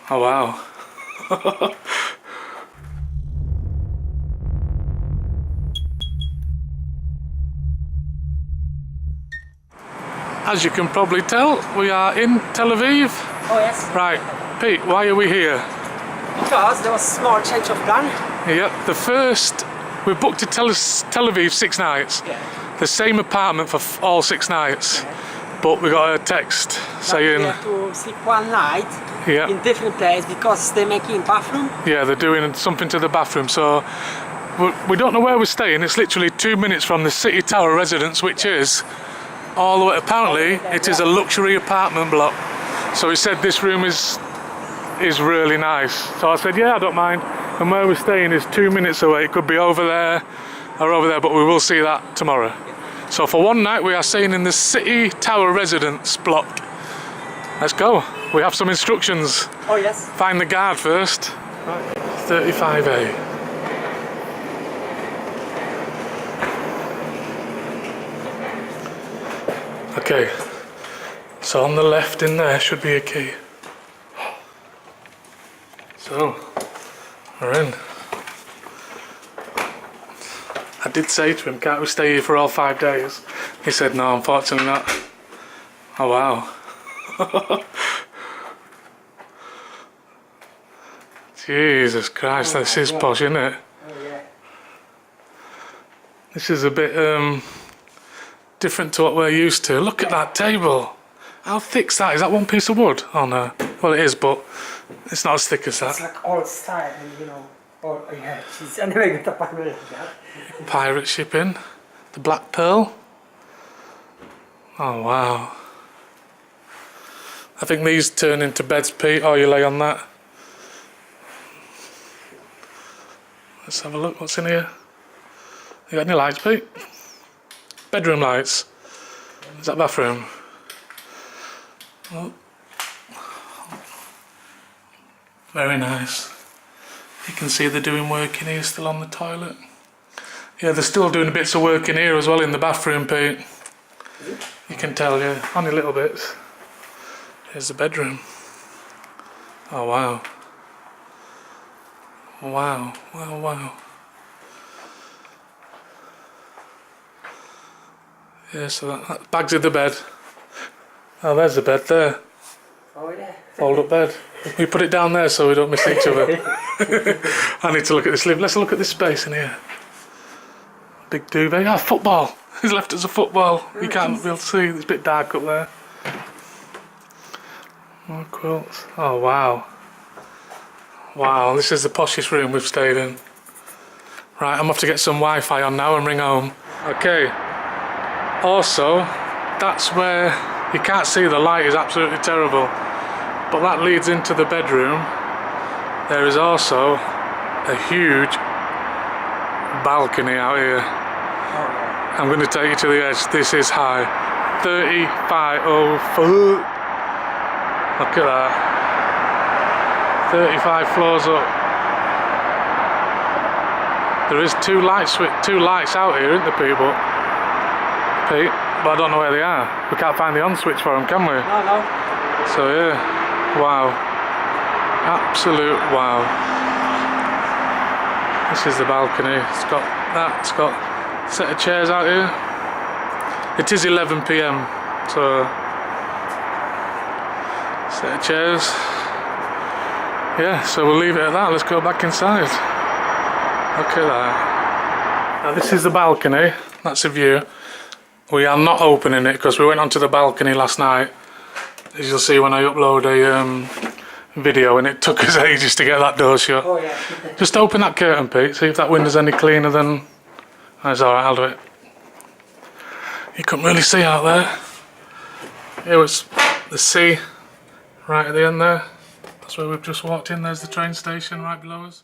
Oh wow. As you can probably tell, we are in Tel Aviv. Oh yes. Right, Pete, why are we here? Because there was a small change of plan. Yep, we booked to Tel Aviv 6 nights. Yeah. The same apartment for all 6 nights. Yeah. But we got a text saying... we have to sleep one night yeah, in different place because they're making bathroom. yeah, they're doing something to the bathroom, so we don't know where we're staying. It's literally 2 minutes from the City Tower residence, which is all the way... Apparently, it is a luxury apartment block. So he said this room is really nice. So I said, yeah, I don't mind. And where we're staying is 2 minutes away. It could be over there or over there, but we will see that tomorrow. So for one night we are staying in the City Tower residence block. Let's go. We have some instructions. Oh yes. Find the guard first. Right. 35A. Okay. So on the left in there should be a key. So we're in. I did say to him, can't we stay here for all 5 days? He said, no, unfortunately not. Oh wow. Jesus Christ, this is posh, isn't it? Oh yeah. This is a bit different to what we're used to. Look at that table. How thick's that? Is that one piece of wood? Oh no. Well, it is, but it's not as thick as that. It's like old style, and you know. Oh yeah, she's anyway got a pirate like that. Pirate shipping. The Black Pearl. Oh wow. I think these turn into beds, Pete. Oh, you lay on that. Let's have a look. What's in here? You got any lights, Pete? Bedroom lights. Is that bathroom? Oh. Very nice. You can see they're doing work in here still on the toilet. Yeah, they're still doing bits of work in here as well in the bathroom, Pete. You can tell, yeah, only little bits. Here's the bedroom. Oh wow. Wow, wow, wow. Yeah, so that bag's in the bed. Oh, there's the bed there. Oh yeah. Fold up bed. We put it down there so we don't miss each other. I need to look at this live. Let's look at this space in here. Big duvet. Ah, football. He's left us a football. You can't be able to see. It's a bit dark up there. More quilts. Oh wow. Wow, this is the poshest room we've stayed in. Right, I'm off to get some Wi-Fi on now and ring home. Okay. Also, that's where you can't see, the light is absolutely terrible. But that leads into the bedroom. There is also a huge balcony out here. I'm going to take you to the edge. This is high. 35, oh fuck. Look at that. 35 floors up. There is two lights out here, isn't there, people? Pete, but I don't know where they are. We can't find the on switch for them, can we? No, no. So yeah, wow. Absolute wow. This is the balcony. It's got that. It's got a set of chairs out here. It is 11 PM, so set of chairs. Yeah, so we'll leave it at that. Let's go back inside. Look at that. Now this is the balcony. That's a view. We are not opening it because we went onto the balcony last night. As you'll see when I upload a video, and it took us ages to get that door shut. Oh yeah. Just open that curtain, Pete. See if that window's any cleaner than... That's alright, I'll do it. You couldn't really see out there. Here was the sea right at the end there. That's where we've just walked in. There's the train station right below us.